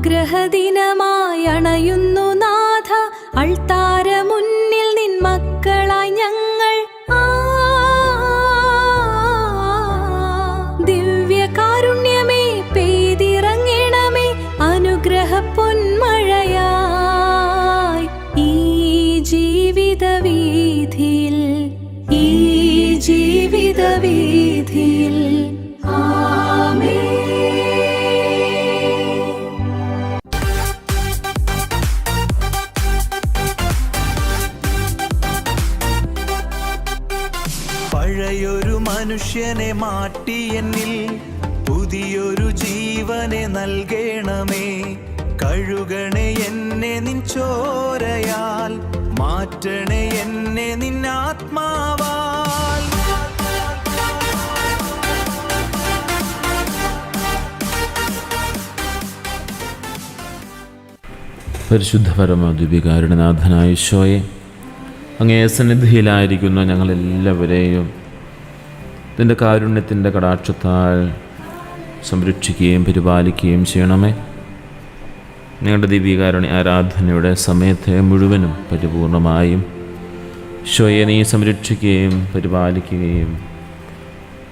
അനുഗ്രഹദിനമായി അണയുന്നു നാഥ, അൾത്താര മുന്നിൽ നിൻ മക്കളായി ഞങ്ങൾ. ദിവ്യകാരുണ്യമേ പെയ്തിറങ്ങണമേ, അനുഗ്രഹ പൊന്മഴയായി ഈ ജീവിതവീഥിയിൽ, ഈ ജീവിതവീഥിയിൽ. ആമേൻ. പഴയൊരു മനുഷ്യനെ മാറ്റി എന്നിൽ പുതിയൊരു ജീവനെ നൽകണമേ. കഴുകണേ എന്നെ നിൻ ചോരയാൽ, മാറ്റണേ എന്നെ നിൻ ആത്മാവാൽ. പരിശുദ്ധ പരമദിവ്യകാരുണ്യനാഥനായ ഈശോയെ, അങ്ങേ സന്നിധിയിലായിരിക്കുന്ന ഞങ്ങളെല്ലാവരെയും ഇതിൻ്റെ കാരുണ്യത്തിൻ്റെ കടാക്ഷത്താൽ സംരക്ഷിക്കുകയും പരിപാലിക്കുകയും ചെയ്യണമേ. ഞങ്ങളുടെ ദിവ്യകാരുണ്യ ആരാധനയുടെ സമയത്തെ മുഴുവനും പരിപൂർണമായും ഈശോയെ നീ സംരക്ഷിക്കുകയും പരിപാലിക്കുകയും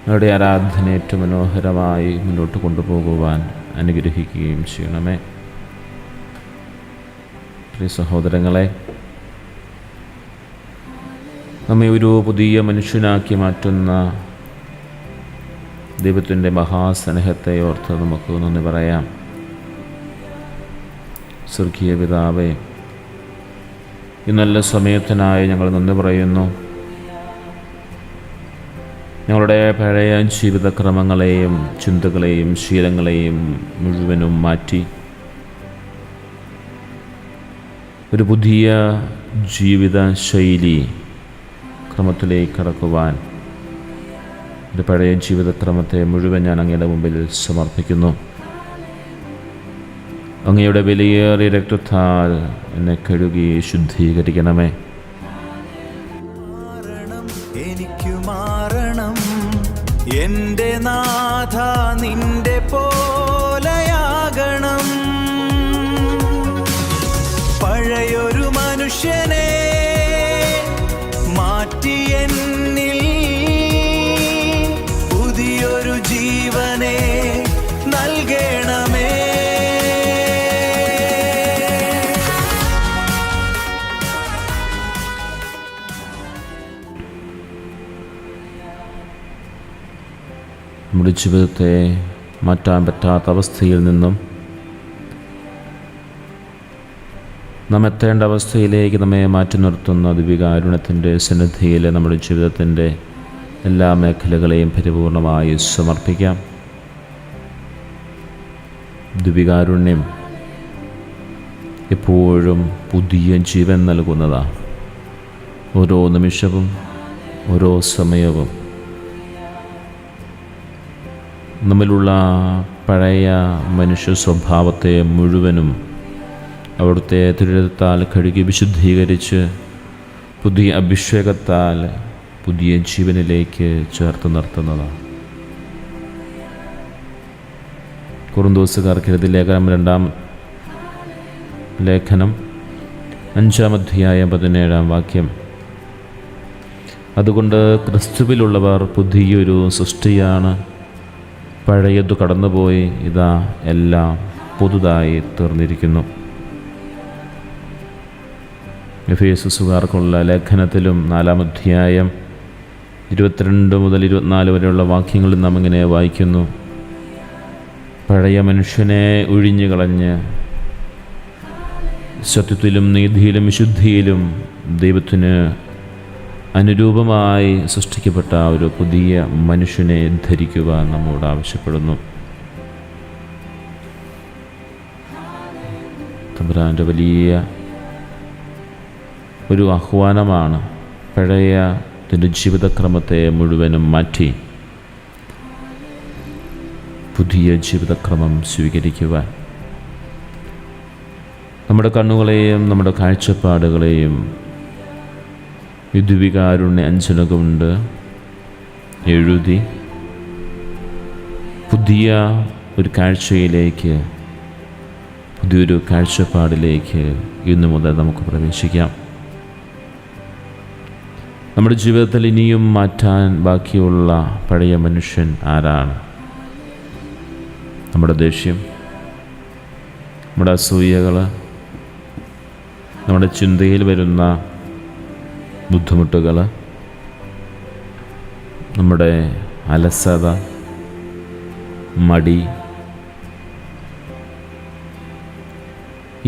ഞങ്ങളുടെ ആരാധന ഏറ്റവും മനോഹരമായി മുന്നോട്ട് കൊണ്ടുപോകുവാൻ അനുഗ്രഹിക്കുകയും ചെയ്യണമേ. പ്രിയ സഹോദരങ്ങളെ, നമ്മെ ഒരു പുതിയ മനുഷ്യനാക്കി മാറ്റുന്ന ദൈവത്തിൻ്റെ മഹാസ്നേഹത്തെ ഓർത്ത് നമുക്ക് നന്ദി പറയാം. സ്വർഗീയ പിതാവേ, ഈ നല്ല സമയത്തിനായി ഞങ്ങൾ നന്ദി പറയുന്നു. ഞങ്ങളുടെ പഴയ ജീവിതക്രമങ്ങളെയും ചിന്തകളെയും ശീലങ്ങളെയും മുഴുവനും മാറ്റി ഒരു പുതിയ ജീവിത ശൈലി ക്രമത്തിലേക്ക് കടക്കുവാൻ ഒരു പഴയ ജീവിതക്രമത്തെ മുഴുവൻ ഞാൻ അങ്ങയുടെ മുമ്പിൽ സമർപ്പിക്കുന്നു. അങ്ങയുടെ വിലയേറിയ രക്തത്താൽ എന്നെ കഴുകി ശുദ്ധീകരിക്കണമേ. എനിക്കു മാറണം എൻ്റെ നാഥ, നിന്റെ പോലെയാകണം. പഴയൊരു മനുഷ്യനെ മാറ്റി എന്നിൽ പുതിയൊരു ജീവനെ നൽകണമേ. നമ്മുടെ ജീവിതത്തെ മാറ്റാൻ പറ്റാത്ത അവസ്ഥയിൽ നിന്നും നാം എത്തേണ്ട അവസ്ഥയിലേക്ക് നമ്മെ മാറ്റി നിർത്തുന്ന ദിവ്യകാരുണ്യത്തിൻ്റെ സന്നിധിയിൽ നമ്മുടെ ജീവിതത്തിൻ്റെ എല്ലാ മേഖലകളെയും പരിപൂർണമായി സമർപ്പിക്കാം. ദിവ്യകാരുണ്യം എപ്പോഴും പുതിയ ജീവൻ നൽകുന്നതാണ്. ഓരോ നിമിഷവും ഓരോ സമയവും നമ്മിലുള്ള പഴയ മനുഷ്യ സ്വഭാവത്തെ മുഴുവനും അവിടുത്തെ തിരുരത്താൽ കഴുകി വിശുദ്ധീകരിച്ച് പുതിയ അഭിഷേകത്താൽ പുതിയ ജീവനിലേക്ക് ചേർത്ത് നിർത്തുന്നതാണ്. കൊറിന്തോസുകാർക്ക് എഴുതിയ ലേഖനം 2-ാം ലേഖനം 5-ാം അധ്യായം 17-ാം വാക്യം. അതുകൊണ്ട് ക്രിസ്തുവിലുള്ളവർ പുതിയൊരു സൃഷ്ടിയാണ്, പഴയതു കടന്നുപോയി, ഇതാ എല്ലാം പുതുതായി തീർന്നിരിക്കുന്നു. എഫേസുകാർക്കുള്ള ലേഖനത്തിലും 4-ാം അധ്യായം 22 മുതൽ 24 വരെയുള്ള വാക്യങ്ങളിൽ നാം ഇങ്ങനെ വായിക്കുന്നു: പഴയ മനുഷ്യനെ ഒഴിഞ്ഞു കളഞ്ഞ് സത്യത്തിലും നീതിയിലും വിശുദ്ധിയിലും ദൈവത്തിന് അനുരൂപമായി സൃഷ്ടിക്കപ്പെട്ട ഒരു പുതിയ മനുഷ്യനെ ധരിക്കുവാൻ നമ്മോട് ആവശ്യപ്പെടുന്നു. തമ്പുരാൻ്റെ വലിയ ഒരു ആഹ്വാനമാണ് പഴയ തൻ്റെ ജീവിതക്രമത്തെ മുഴുവനും മാറ്റി പുതിയ ജീവിതക്രമം സ്വീകരിക്കുവാൻ. നമ്മുടെ കണ്ണുകളെയും നമ്മുടെ കാഴ്ചപ്പാടുകളെയും ദിവ്യകാരുണ്യ അഞ്ജന കൊണ്ട് എഴുതി പുതിയ ഒരു കാഴ്ചയിലേക്ക്, പുതിയൊരു കാഴ്ചപ്പാടിലേക്ക് ഇന്നു മുതൽ നമുക്ക് പ്രവേശിക്കാം. നമ്മുടെ ജീവിതത്തിൽ ഇനിയും മാറ്റാൻ ബാക്കിയുള്ള പഴയ മനുഷ്യൻ ആരാണ്? നമ്മുടെ ദേഷ്യം, നമ്മുടെ അസൂയകൾ, നമ്മുടെ ചിന്തയിൽ വരുന്ന ബുദ്ധിമുട്ടുകൾ, നമ്മുടെ അലസത, മടി,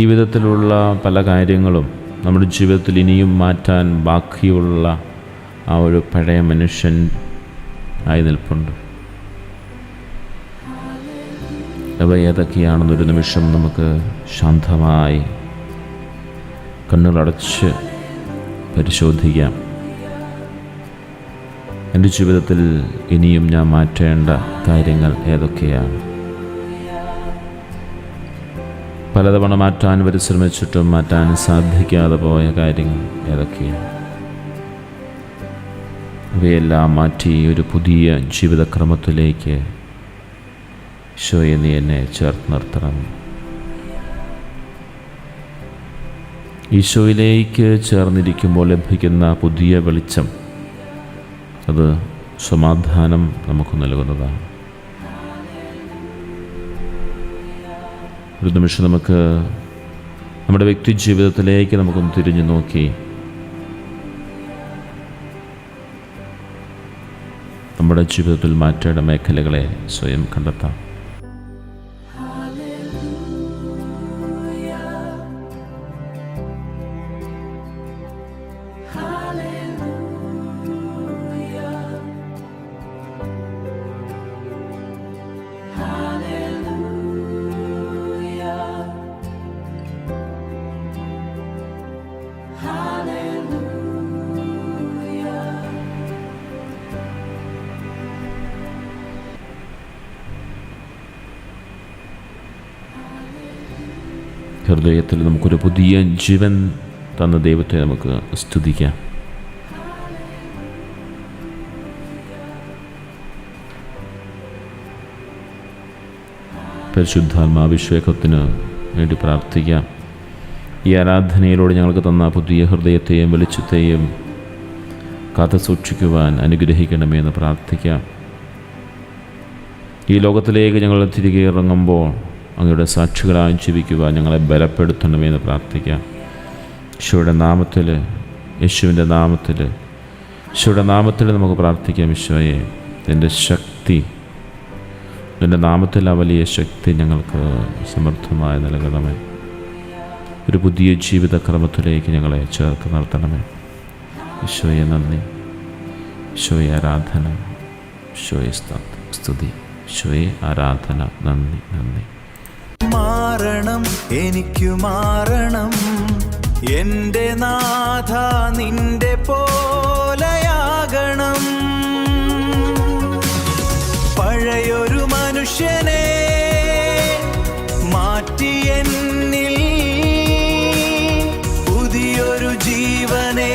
ഈ വിധത്തിലുള്ള പല കാര്യങ്ങളും നമ്മുടെ ജീവിതത്തിൽ ഇനിയും മാറ്റാൻ ബാക്കിയുള്ള ആ ഒരു പഴയ മനുഷ്യൻ ആയി നിൽപ്പുണ്ട്. അവ ഏതൊക്കെയാണെന്നൊരു നിമിഷം നമുക്ക് ശാന്തമായി കണ്ണുകളടച്ച് പരിശോധിക്കാം. എൻ്റെ ജീവിതത്തിൽ ഇനിയും ഞാൻ മാറ്റേണ്ട കാര്യങ്ങൾ ഏതൊക്കെയാണ്? പലതവണ മാറ്റാൻ പരിശ്രമിച്ചിട്ടും മാറ്റാൻ സാധിക്കാതെ പോയ കാര്യങ്ങൾ ഏതൊക്കെയാണ്? അവയെല്ലാം മാറ്റി ഒരു പുതിയ ജീവിതക്രമത്തിലേക്ക് ഈശോയെ നീ എന്നെ ചേർത്ത് നിർത്തണം. ഈശോയിലേക്ക് ചേർന്നിരിക്കുമ്പോൾ ലഭിക്കുന്ന പുതിയ വെളിച്ചം, അത് സമാധാനം നമുക്ക് നൽകുന്നതാണ്. ഒരു നിമിഷം നമുക്ക് നമ്മുടെ വ്യക്തി ജീവിതത്തിലേക്ക് നമുക്കൊന്ന് തിരിഞ്ഞു നോക്കി നമ്മുടെ ജീവിതത്തിൽ മാറ്റേണ്ട മേഖലകളെ സ്വയം കണ്ടെത്താം. ഹൃദയത്തിൽ നമുക്കൊരു പുതിയ ജീവൻ തന്ന ദൈവത്തെ നമുക്ക് സ്തുതിക്കാം. പരിശുദ്ധാത്മാഭിഷേകത്തിന് വേണ്ടി പ്രാർത്ഥിക്കാം. ഈ ആരാധനയിലൂടെ ഞങ്ങൾക്ക് തന്ന പുതിയ ഹൃദയത്തെയും വെളിച്ചത്തെയും കാത്തു സൂക്ഷിക്കുവാൻ അനുഗ്രഹിക്കണമേ എന്ന് പ്രാർത്ഥിക്കാം. ഈ ലോകത്തിലേക്ക് ഞങ്ങൾ തിരികെ ഇറങ്ങുമ്പോൾ അങ്ങയുടെ സാക്ഷികളായി ജീവിക്കുവാൻ ഞങ്ങളെ ബലപ്പെടുത്തണമേ എന്ന് പ്രാർത്ഥിക്കാം. ഈശോയുടെ നാമത്തിൽ, യേശുവിൻ്റെ നാമത്തിൽ, ഈശോയുടെ നാമത്തിൽ നമുക്ക് പ്രാർത്ഥിക്കാം. ഈശോയെ, എൻ്റെ ശക്തി, എൻ്റെ നാമത്തിൽ ആ വലിയ ശക്തി ഞങ്ങൾക്ക് സമൃദ്ധമായി നൽകണമേ. ഒരു പുതിയ ജീവിതക്രമത്തിലേക്ക് ഞങ്ങളെ ചേർത്ത് നിർത്തണമേ. ഈശോയെ നന്ദി, ഈശോയെ ആരാധന, ഈശോയെ സ്തുതി, ഈശോയെ ആരാധന, നന്ദി നന്ദി. മാറണം, എനിക്കു മാറണം, എൻ്റെ നാഥ നിന്റെ പോലെയാകണം. പഴയൊരു മനുഷ്യനെ മാറ്റി എന്നിൽ പുതിയൊരു ജീവനെ